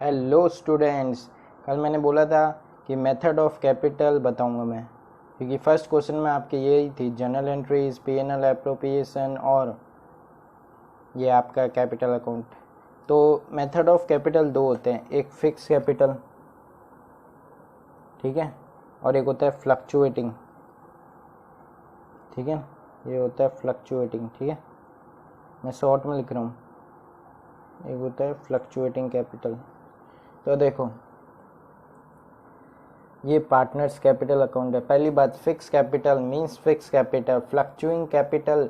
Hello students. कल मैंने बोला था कि मेथड ऑफ कैपिटल बताऊंगा मैं, क्योंकि फर्स्ट क्वेश्चन में आपके यही थी जर्नल एंट्रीज, पीएनएल एप्रोप्रिएशन और ये आपका कैपिटल अकाउंट। तो मेथड ऑफ कैपिटल दो होते हैं, एक फिक्स कैपिटल, ठीक है, और एक होता है फ्लक्चुएटिंग, ठीक है। ये होता है फ्लक्चुएटिंग, ठीक है, मैं शॉर्ट में लिख रहा हूँ। एक होता है फ्लक्चुएटिंग कैपिटल। तो देखो, ये पार्टनर्स कैपिटल अकाउंट है। पहली बात, fix capital means fix capital. Fluctuating capital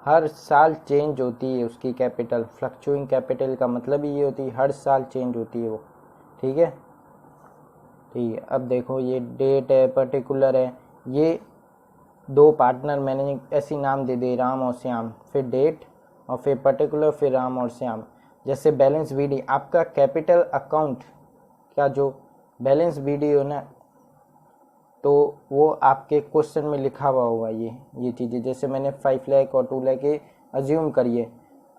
हर साल चेंज होती है उसकी कैपिटल। फ्लक्चुइंग कैपिटल का मतलब ही ये होती है हर साल चेंज होती है वो, ठीक है। ठीक है, अब देखो ये डेट है, पर्टिकुलर है। ये दो पार्टनर मैंने ऐसी नाम दे दिए, राम और श्याम, फिर डेट और फिर पर्टिकुलर, फिर राम और श्याम। जैसे बैलेंस बीडी, आपका कैपिटल अकाउंट का जो बैलेंस बीडी हो ना, तो वो आपके क्वेश्चन में लिखा हुआ होगा ये चीज़ें। जैसे मैंने 5 लाख और 2 लाख ये अज्यूम करिए।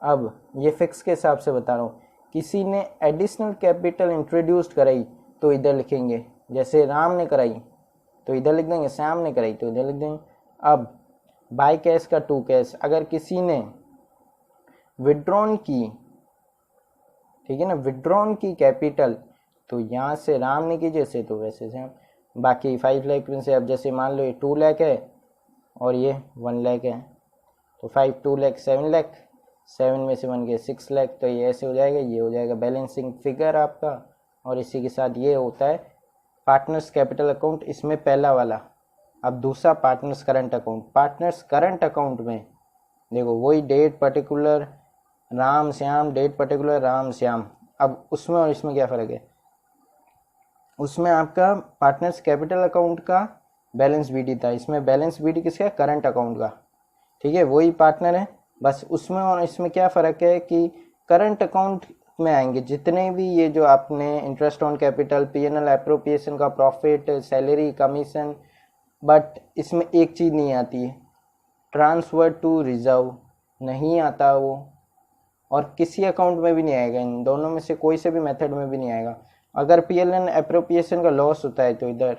अब ये फिक्स के हिसाब से बता रहा हूँ। किसी ने एडिशनल कैपिटल इंट्रोड्यूस कराई तो इधर लिखेंगे, जैसे राम ने कराई तो इधर लिख देंगे, श्याम ने कराई तो इधर लिख देंगे। अब बाय कैश का 2 कैश, अगर किसी ने विड्रॉन की, ठीक है ना, विड्रॉन की कैपिटल, तो यहाँ से राम ने की जैसे तो वैसे से। बाकी 5 लाख में से, अब जैसे मान लो ये 2 लाख है और ये 1 लाख है, तो 5 2 लाख 7 लाख, 7 में से 1 गए 6 लाख, तो ये ऐसे हो जाएगा, ये हो जाएगा बैलेंसिंग फिगर आपका। और इसी के साथ ये होता है पार्टनर्स कैपिटल अकाउंट, इसमें पहला वाला। अब दूसरा partners current account. Partners current account में देखो वही date particular Ram Shyam, date particular Ram Shyam. अब उसमें और इसमें क्या फ़र्क है? उसमें आपका पार्टनर्स कैपिटल अकाउंट का बैलेंस बीडी था, इसमें बैलेंस बीडी किसका है? करंट अकाउंट का, ठीक है, वही पार्टनर है। बस उसमें और इसमें क्या फ़र्क है कि करंट अकाउंट में आएंगे जितने भी ये जो आपने interest on capital, PNL appropriation का प्रॉफिट, सैलरी, कमीशन, बट इसमें एक चीज़ नहीं आती है, ट्रांसफ़र टू रिजर्व नहीं आता वो, और किसी अकाउंट में भी नहीं आएगा। इन दोनों में से कोई से भी मेथड में भी नहीं आएगा। अगर पीएलएन एप्रोप्रिएशन का लॉस होता है तो इधर,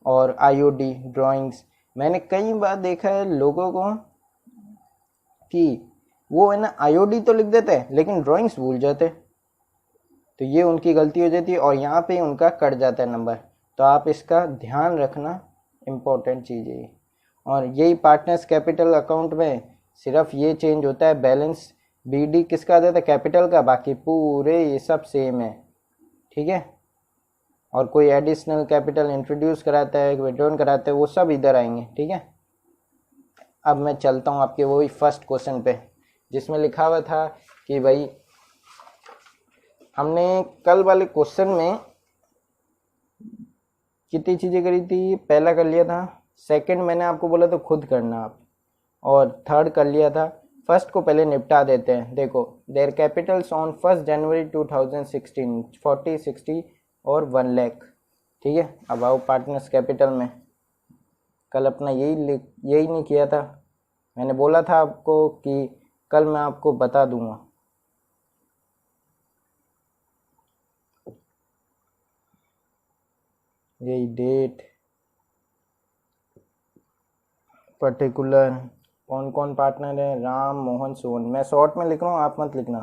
और आईओडी ड्राइंग्स, मैंने कई बार देखा है लोगों को कि वो है ना आईओडी तो लिख देते हैं लेकिन ड्राइंग्स भूल जाते, तो ये उनकी गलती हो जाती है और यहाँ पे उनका कट जाता है नंबर। तो आप इसका ध्यान रखना, इम्पोर्टेंट चीज़ है ये। और यही पार्टनर्स कैपिटल अकाउंट में सिर्फ ये चेंज होता है, बैलेंस बीडी किसका आ जाता है? कैपिटल का। बाकी पूरे ये सब सेम है, ठीक है। और कोई एडिशनल कैपिटल इंट्रोड्यूस कराता है, विड्रॉन कराता है, वो सब इधर आएंगे, ठीक है। अब मैं चलता हूँ आपके वही फर्स्ट क्वेश्चन पे, जिसमें लिखा हुआ था कि भाई हमने कल वाले क्वेश्चन में कितनी चीज़ें करी थी? पहला कर लिया था, सेकंड मैंने आपको बोला तो खुद करना आप, और थर्ड कर लिया था। फर्स्ट को पहले निपटा देते हैं। देखो, देयर कैपिटल्स ऑन 1 जनवरी 2016 40 60 और 1 लाख, ठीक है। अब आओ पार्टनर्स कैपिटल में। कल अपना यही नहीं किया था, मैंने बोला था आपको कि कल मैं आपको बता दूंगा। यही डेट पर्टिकुलर, कौन कौन पार्टनर है, राम मोहन सोहन। मैं शॉर्ट में लिख रहा हूँ, आप मत लिखना।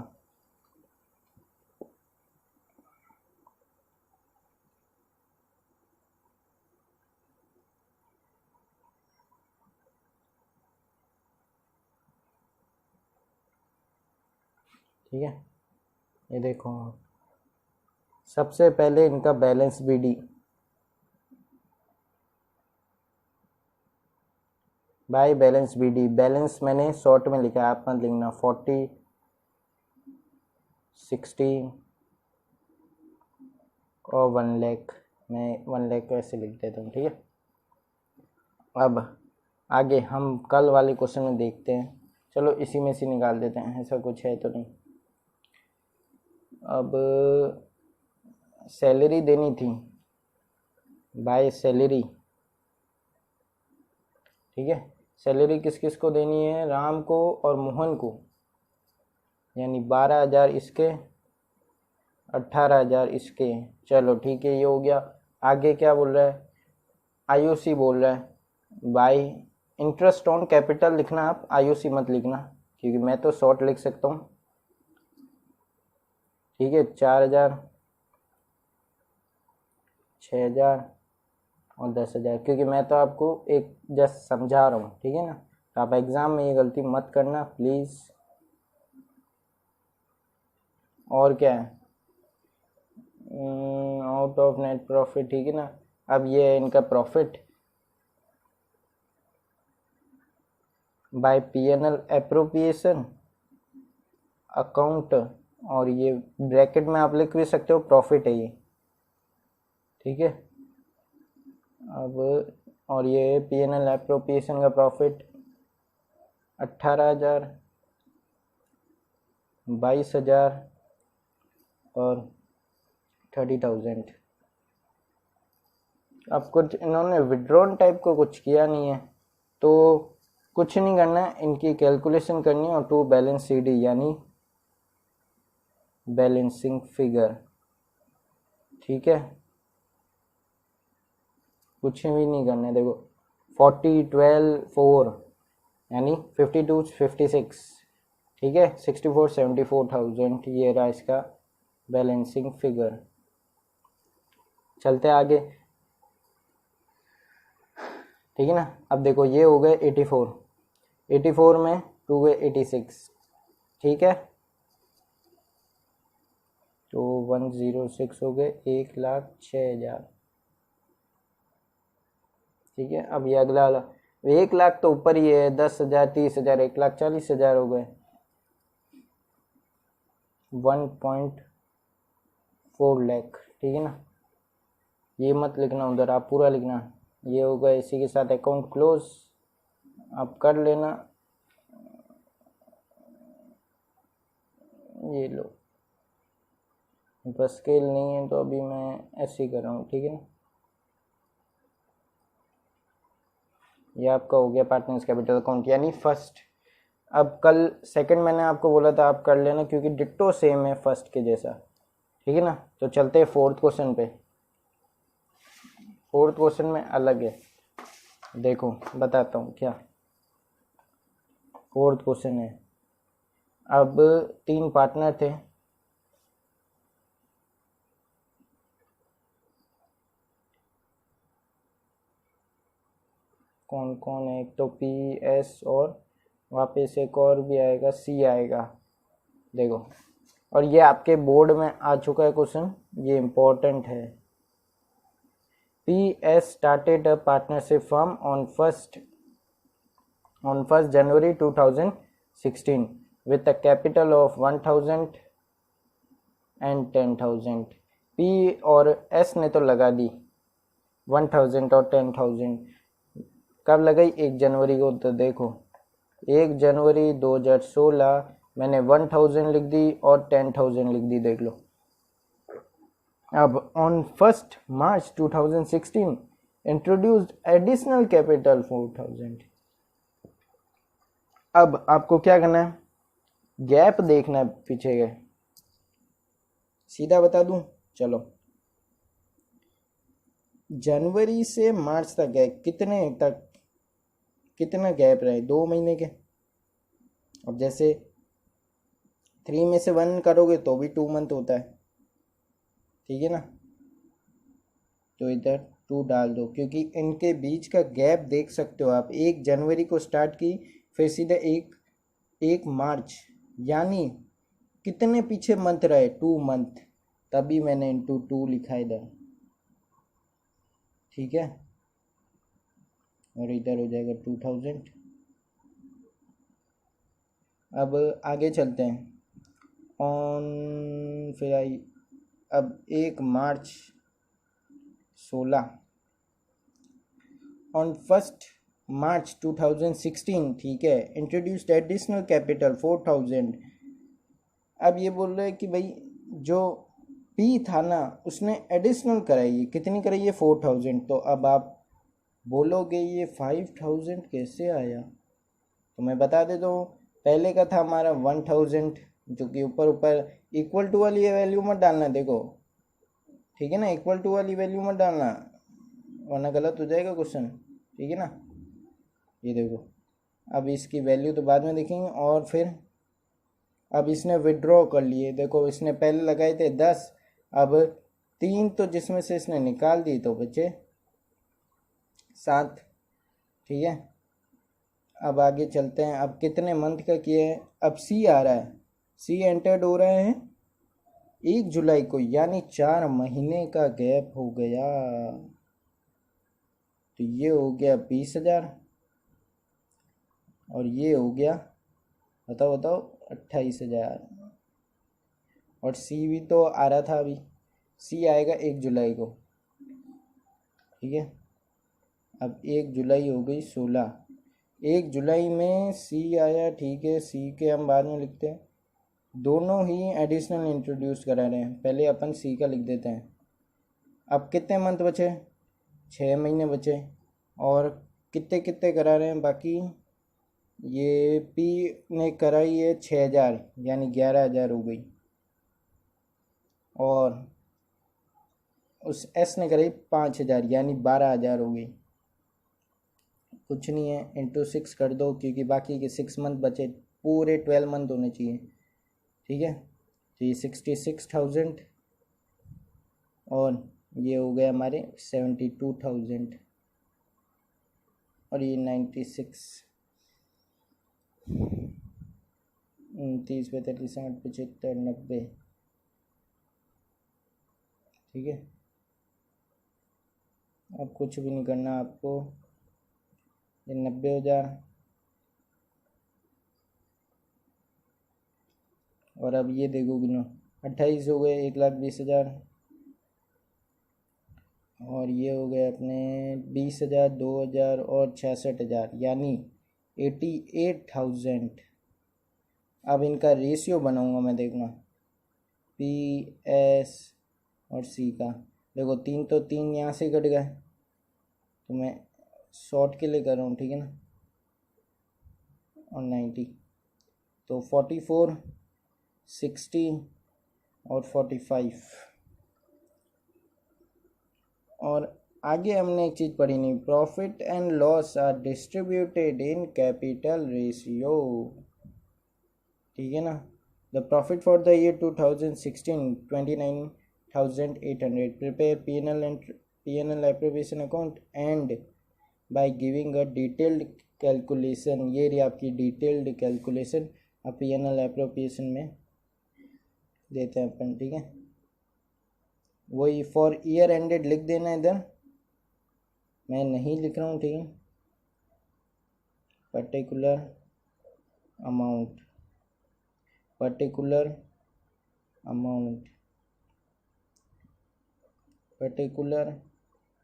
ठीक है, ये देखो सबसे पहले इनका balance BD, by balance BD. Balance मैंने शॉर्ट में लिखा है, आप मत लिखना। 40 60 और 1 लाख, मैं 1 लाख ऐसे लिख देता हूँ, ठीक है। अब आगे हम कल वाले क्वेश्चन में देखते हैं। चलो इसी में से निकाल देते हैं, ऐसा कुछ है तो नहीं। अब सैलरी देनी थी, बाय सैलरी, ठीक है। सैलरी किस किस को देनी है? राम को और मोहन को, यानी 12,000 इसके 18,000 इसके हैं। चलो ठीक है, ये हो गया। आगे क्या बोल रहा है, आईओसी बोल रहा है बाई इंटरेस्ट ऑन कैपिटल लिखना, आप आईओसी मत लिखना क्योंकि मैं तो शॉर्ट लिख सकता हूँ। ठीक है, 4,000, 6,000 और 10,000, क्योंकि मैं तो आपको एक जस्ट समझा रहा हूँ, ठीक है ना। तो आप एग्ज़ाम में ये गलती मत करना प्लीज़। और क्या है, आउट ऑफ नेट प्रॉफिट, ठीक है ना। अब ये है इनका profit by PNL appropriation account, और ये ब्रैकेट में आप लिख भी सकते हो प्रॉफिट है ये, ठीक है। अब और ये पीएनएल एप्रोप्रिएशन का प्रॉफिट 18,000, 22,000 और 30,000। अब कुछ इन्होंने विड्रॉन टाइप को कुछ किया नहीं है, तो कुछ नहीं करना है, इनकी कैलकुलेशन करनी है और टू बैलेंस सीडी यानी बैलेंसिंग फिगर, ठीक है। कुछ भी नहीं करना है। देखो 40, 12, 4 यानी 52, 56, ठीक है, 64, 74,000 ये रहा इसका बैलेंसिंग फिगर। चलते आगे, ठीक है ना। अब देखो ये हो गए 84 में 2 गए 86, ठीक है, तो 106 हो गए, 1,06,000, ठीक है। अब ये अगला वाला 1 लाख तो ऊपर ही है, 10,000, 30,000, 1,40,000 हो गए, 1.4 लाख, ठीक है ना। ये मत लिखना उधर, आप पूरा लिखना। ये हो गया, इसी के साथ अकाउंट क्लोज आप कर लेना। ये लो, बस स्केल नहीं है तो अभी मैं ऐसे ही कर रहा हूँ, ठीक है ना। ये आपका हो गया पार्टनर्स कैपिटल अकाउंट यानी फर्स्ट। अब कल सेकंड मैंने आपको बोला था आप कर लेना क्योंकि डिट्टो सेम है फर्स्ट के जैसा, ठीक है ना। तो चलते हैं फोर्थ क्वेश्चन पे। फोर्थ क्वेश्चन में अलग है, देखो बताता हूँ क्या फोर्थ क्वेश्चन है। अब 3 पार्टनर थे, कौन कौन है, एक तो पी एस और वापस एक और भी आएगा सी आएगा, देखो। और ये आपके बोर्ड में आ चुका है क्वेश्चन, ये इम्पोर्टेंट है। P S started a partnership firm on 1st January 2016 with a capital of 1,000 and 10,000। P और एस ने तो लगा दी 1,000 और 10,000, कब लगाई 1 जनवरी को। तो देखो 1 जनवरी 2016 मैंने 1,000 लिख दी और 10,000 लिख दी, देख लो। अब on 1st March 2016 introduced additional capital 4,000। अब आपको क्या करना है, गैप देखना है पीछे के, सीधा बता दूं, चलो जनवरी से मार्च तक है, कितना गैप रहे, 2 महीने के। अब जैसे 3 में से 1 करोगे तो भी 2 मंथ होता है, ठीक है ना। तो इधर 2 डाल दो क्योंकि इनके बीच का गैप देख सकते हो आप। 1 जनवरी को स्टार्ट की, फिर सीधे 1 मार्च, यानी कितने पीछे मंथ रहे, 2 मंथ, तभी मैंने इंटू 2 लिखा इधर, ठीक है। और इधर हो जाएगा 2,000। अब आगे चलते हैं, ऑन फिर आई अब 1 मार्च 16 ऑन 1st March 2016, ठीक है, इंट्रोड्यूस्ड एडिशनल कैपिटल 4,000। अब ये बोल रहे हैं कि भाई जो पी था ना उसने एडिशनल कराई, कितनी कराई है 4,000। तो अब आप बोलोगे ये 5,000 कैसे आया, तो मैं बता देता हूँ। पहले का था हमारा 1,000 जो कि ऊपर इक्वल टू वाली वैल्यू मत डालना, देखो ठीक है ना, इक्वल टू वाली वैल्यू मत डालना वरना गलत हो जाएगा क्वेश्चन, ठीक है ना। ये देखो अब इसकी वैल्यू तो बाद में देखेंगे। और फिर अब इसने विड्रॉ कर लिए, देखो इसने पहले लगाए थे 10, अब 3 तो जिसमें से इसने निकाल दी तो बचे 7, ठीक है। अब आगे चलते हैं, अब कितने मंथ का किया है, अब सी आ रहा है, सी एंटर्ड हो रहा है 1 जुलाई को, यानी 4 महीने का गैप हो गया। तो ये हो गया 20,000 और ये हो गया बताओ बताओ 28,000। और सी भी तो आ रहा था, अभी सी आएगा 1 जुलाई को, ठीक है। अब 1 जुलाई हो गई 16, 1 जुलाई में सी आया, ठीक है, सी के हम बाद में लिखते हैं, दोनों ही एडिशनल इंट्रोड्यूस करा रहे हैं, पहले अपन सी का लिख देते हैं। अब कितने मंथ बचे, 6 महीने बचे, और कितने कितने करा रहे हैं बाकी, ये पी ने कराई है 6,000 यानी 11,000 हो गई, और उस एस ने कराई 5,000 यानी 12,000 हो गई। कुछ नहीं है, इंटू 6 कर दो क्योंकि बाकी के 6 मंथ बचे, पूरे 12 मंथ होने चाहिए, ठीक है। तो ये 66,000 और ये हो गया हमारे 72,000 और ये 96, 30, 35, 60, 75, 90, ठीक है। अब कुछ भी नहीं करना आपको, ये 90,000 और अब ये देखो गिनो 28 हो गए, 1,20,000 और ये हो गए अपने 20,000, 2,000 और 66,000 यानी 88,000। अब इनका रेशियो बनाऊंगा मैं, देखना पी एस और सी का, देखो 3 तो 3 यहाँ से कट गए, तो मैं शॉर्ट के लिए कर रहा हूँ, ठीक है ना, और 90, तो 44, 60 और 45। और आगे हमने एक चीज़ पढ़ी नहीं, profit and loss are distributed in capital ratio, ठीक है ना। The profit for the year 2016 29,800, prepare P N L appropriation account and by giving a detailed calculation, ये रही आपकी डिटेल्ड कैलकुलेशन, अब पी.एन.एल एप्रोप्रिएशन में देते हैं अपन, ठीक है। वही फॉर ईयर एंडेड लिख देना इधर, मैं नहीं लिख रहा हूँ, ठीक है। Particular amount, particular amount, particular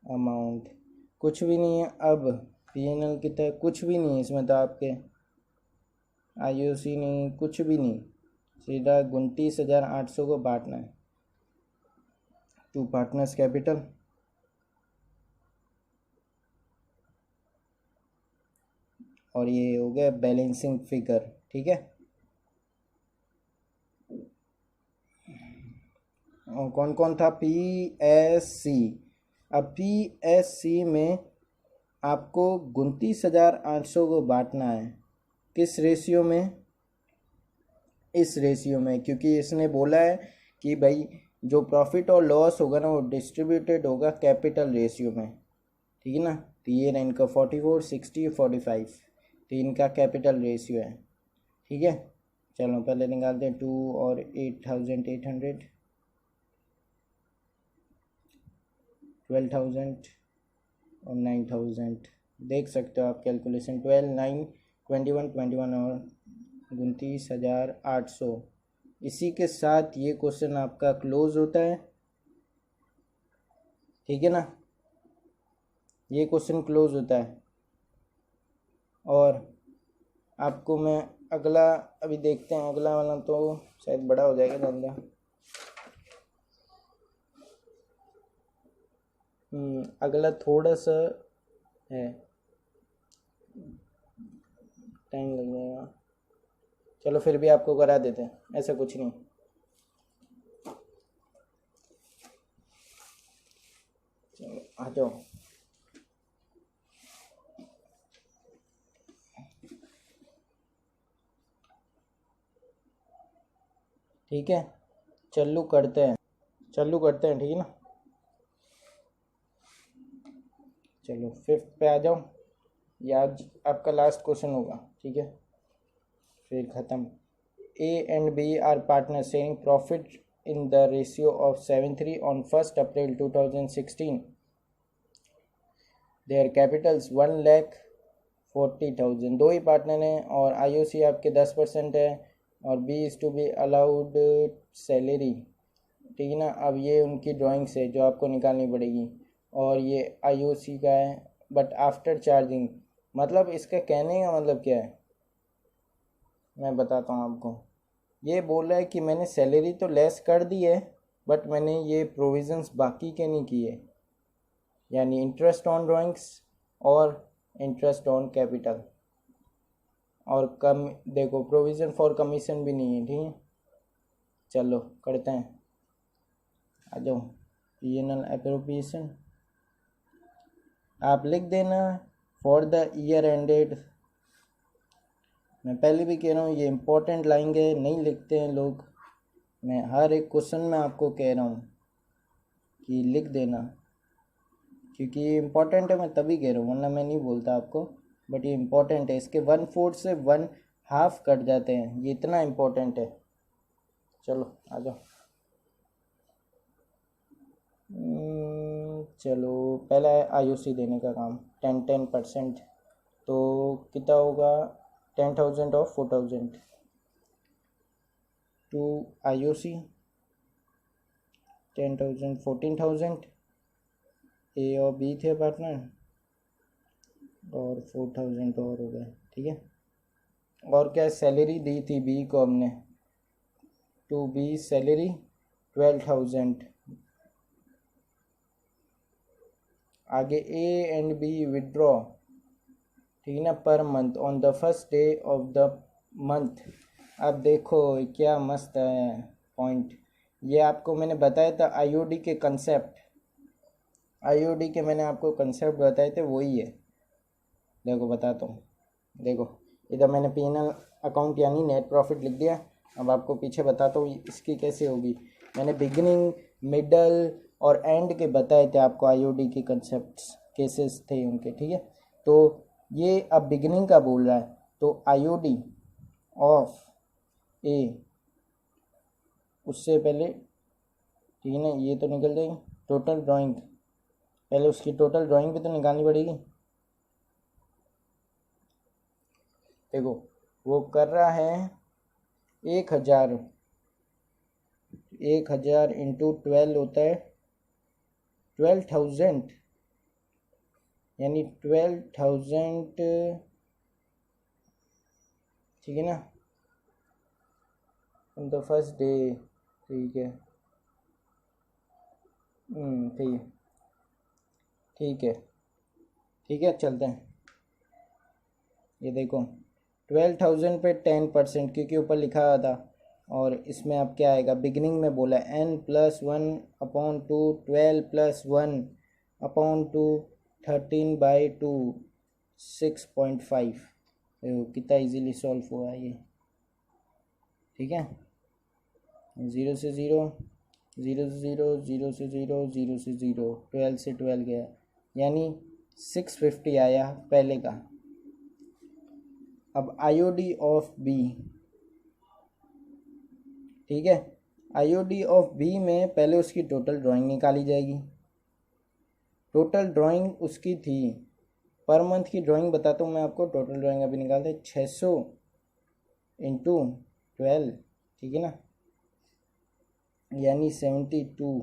amount, कुछ भी नहीं है। अब पी.एन.एल की तरह कुछ भी नहीं है इसमें, तो आपके आई.ओ.सी नहीं, कुछ भी नहीं, सीधा 29,800 को बांटना है टू पार्टनर्स कैपिटल, और ये हो गया बैलेंसिंग फिगर, ठीक है। और कौन कौन था, पी.एस.सी। अब पी.एस.सी में आपको 29,800 को बांटना है, किस रेशियो में, इस रेशियो में, क्योंकि इसने बोला है कि भाई जो प्रॉफिट और लॉस होगा ना वो डिस्ट्रीब्यूटेड होगा कैपिटल रेशियो में, ठीक है ना। तो ये ना इनका 44, 60, 45, तो इनका कैपिटल रेशियो है, ठीक है। चलो पहले निकालते हैं 2 और 8,800, 12,000 और 9,000, देख सकते हो आप कैलकुलेशन, 12, 9, 21, 21 और 29,800। इसी के साथ ये क्वेश्चन आपका क्लोज होता है, ठीक है ना, ये क्वेश्चन क्लोज होता है। और आपको मैं अगला अभी देखते हैं, अगला वाला तो शायद बड़ा हो जाएगा धंधा, अगला थोड़ा सा है, टाइम लग जाएगा, चलो फिर भी आपको करा देते हैं, ऐसा कुछ नहीं। आ जाओ। ठीक है, चालू करते हैं, ठीक है ना। चलो 5th पे आ जाओ। ये आज आपका लास्ट क्वेश्चन होगा, ठीक है, फिर ख़त्म। A and B are partners sharing profit in the ratio of 7:3 on 1st April 2016. Their capitals 1,40,000। दो ही पार्टनर हैं और IOC आपके 10% है और B is to be allowed salary, ठीक है ना। अब ये उनकी ड्राइंग्स है जो आपको निकालनी पड़ेगी और ये IOC का है, बट आफ्टर चार्जिंग। मतलब इसका कहने का मतलब क्या है, मैं बताता हूँ आपको। ये बोल रहा है कि मैंने सैलरी तो लेस कर दी है, बट मैंने ये प्रोविज़न्स बाकी के नहीं किए, यानी इंटरेस्ट ऑन ड्राइंग्स और इंटरेस्ट ऑन कैपिटल। और कम देखो, प्रोविज़न फॉर कमीशन भी नहीं है, ठीक है। चलो करते हैं, आ जाओ। पीएनएल एप्रोप्रिएशन आप लिख देना फॉर द ईयर एंडेड। मैं पहले भी कह रहा हूँ ये इम्पोर्टेंट लाइन है, नहीं लिखते हैं लोग। मैं हर एक क्वेश्चन में आपको कह रहा हूँ कि लिख देना, क्योंकि ये इम्पोर्टेंट है। मैं तभी कह रहा हूँ, वरना मैं नहीं बोलता आपको, बट ये इम्पोर्टेंट है। इसके 1/4 से 1/2 कट जाते हैं, ये इतना इम्पोर्टेंट है। चलो आ जाओ। चलो पहला है IOC देने का काम, 10% तो कितना होगा, 10,000 और 4,000 टू IOC, 10,000 14,000 A और B थे पार्टनर, और 4,000 और हो गए, ठीक है। और क्या सैलरी दी थी B को हमने, टू B सैलरी 12,000। आगे A एंड B विड्रॉ, ठीक है ना, per month on the first day of the month. अब देखो क्या मस्त है पॉइंट, ये आपको मैंने बताया था IOD के कंसेप्ट, IOD के मैंने आपको कंसेप्ट बताए थे, वही है। देखो बताता हूँ, देखो इधर मैंने P&L अकाउंट यानी नेट प्रॉफिट लिख दिया। अब आपको पीछे बताता हूँ इसकी कैसे होगी। मैंने बिगिनिंग, मिडल और एंड के बताए थे आपको, IOD के कंसेप्ट्स केसेस थे उनके, ठीक है। तो ये अब बिगिनिंग का बोल रहा है, तो IOD ऑफ A उससे पहले, ठीक है ना, ये तो निकल जाएगी टोटल ड्राइंग। पहले उसकी टोटल ड्राइंग भी तो निकालनी पड़ेगी। देखो वो कर रहा है 1,000 इंटू 12 होता है 12,000, यानी 12,000, ठीक है ना, ऑन द फर्स्ट डे, ठीक है। ठीक है चलते हैं। ये देखो 12,000 पे 10%, क्योंकि ऊपर लिखा हुआ था। और इसमें अब क्या आएगा, बिगिनिंग में बोला n+1/2, 12+1/2, 13/2, 6.5। कितना इजीली सॉल्व हुआ ये, ठीक है। 0 से 0, 0 से 0, 0 से 0, 0 से 0, 12 से 12 गया, यानी 650 आया पहले का। अब IOD ऑफ B, ठीक है, IOD ऑफ B में पहले उसकी टोटल ड्राइंग निकाली जाएगी। टोटल ड्राइंग उसकी थी, पर मंथ की ड्राइंग बताता हूँ मैं आपको। टोटल ड्राइंग अभी निकालते हैं 600 इंटू 12, ठीक है ना, यानी 72,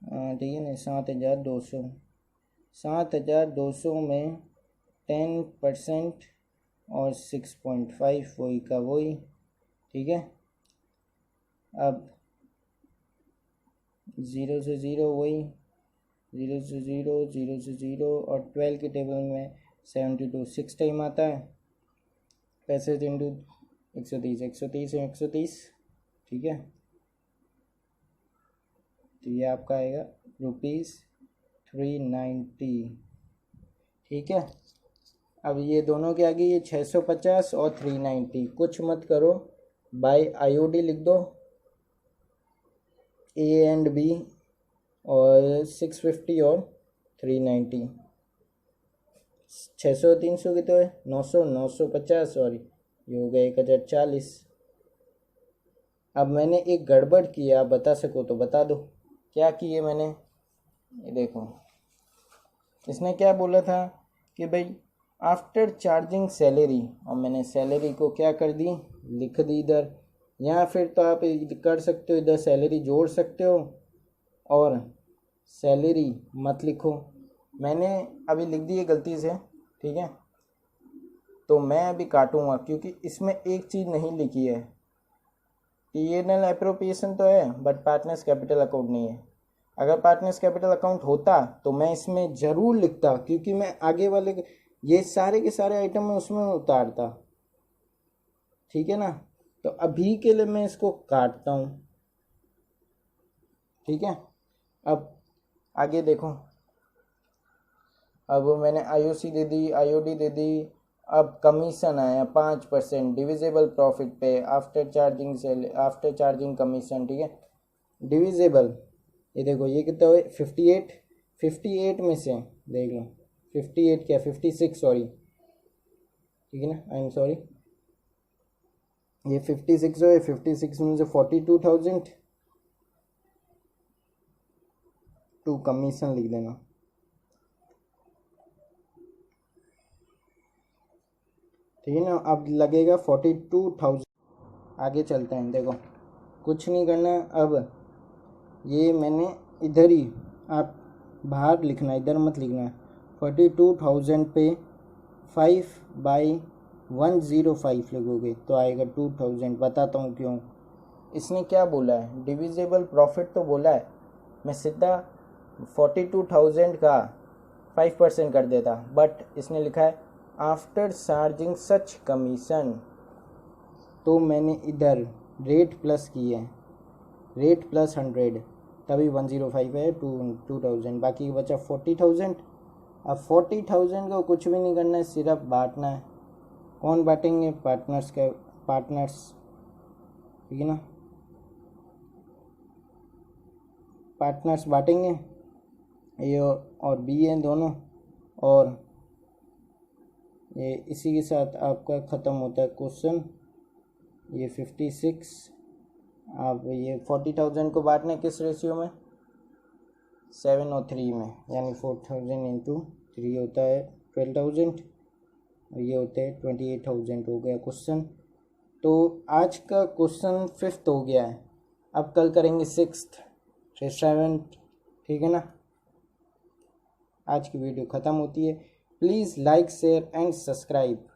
ठीक है ना, 7,200। 7,200 में 10% और 6.5 वही का वही, ठीक है। अब 0 से 0 वही, 0 से 0, 0 से 0, और 12 के टेबल में 72 6 टाइम आता है, 65 इंटू 130, 130 और 130, ठीक है। तो ये आपका आएगा ₹390। ठीक है, अब ये दोनों के आगे ये 650 और 390, कुछ मत करो, बाय IOD लिख दो, A एंड B, और 650 और 390, 600 300 की तो है 900, 950 और ये हो गया 1040। अब मैंने एक गड़बड़ की है, आप बता सको तो बता दो क्या की है मैंने। ये देखो, इसने क्या बोला था कि भाई आफ्टर चार्जिंग सैलरी, और मैंने सैलरी को क्या कर दी, लिख दी इधर, या फिर तो आप कर सकते हो इधर सैलरी जोड़ सकते हो और सैलरी मत लिखो, मैंने अभी लिख दी है गलती से। ठीक है, तो मैं अभी काटूंगा क्योंकि इसमें एक चीज़ नहीं लिखी है, P&L एप्रोप्रिएशन तो है बट पार्टनर्स कैपिटल अकाउंट नहीं है। अगर पार्टनर्स कैपिटल अकाउंट होता तो मैं इसमें ज़रूर लिखता, क्योंकि मैं आगे वाले ये सारे के सारे आइटम में उसमें उतारता। ठीक है ना, तो अभी के लिए मैं इसको काटता हूँ। ठीक है, अब आगे देखो, अब मैंने IOC दे दी, IOD दे दी, अब कमीशन आया 5% डिविजिबल प्रॉफिट पे आफ्टर चार्जिंग कमीशन। ठीक है, डिविजिबल, ये देखो ये कितना हुआ 58, 58 में से देख लो 58 क्या 56 सॉरी, ठीक है ना, आई एम सॉरी, ये 56 है, 56 में से 42,000 टू कमीशन लिख देना। ठीक है ना, अब लगेगा 42,000। आगे चलते हैं, देखो कुछ नहीं करना, अब ये मैंने इधर ही, आप बाहर लिखना, इधर मत लिखना। 42,000 पे 5/105 लिखोगे तो आएगा 2000। बताता हूँ क्यों। इसने क्या बोला है, डिविजिबल प्रॉफिट तो बोला है, मैं सीधा 42,000 का 5% कर देता, बट इसने लिखा है आफ्टर चार्जिंग सच कमीशन, तो मैंने इधर रेट प्लस की है, रेट प्लस 100, तभी 105 है 2000, बाकी बचा 40,000। अब 40,000 को कुछ भी नहीं करना है, सिर्फ बांटना है। कौन बांटेंगे, पार्टनर्स के पार्टनर्स। ठीक है ना, पार्टनर्स बांटेंगे, ए और बी हैं दोनों, और ये इसी के साथ आपका ख़त्म होता है क्वेश्चन। ये 56, आप ये 40,000 को बांटने किस रेशियो में, 7 और 3 में, यानी 4,000 इंटू 3 होता है 12,000, और ये होते हैं 28,000। हो गया क्वेश्चन। तो आज का क्वेश्चन 5th हो गया है, अब कल करेंगे 6th फिर 7th। ठीक है ना, आज की वीडियो ख़त्म होती है। Please like share and subscribe.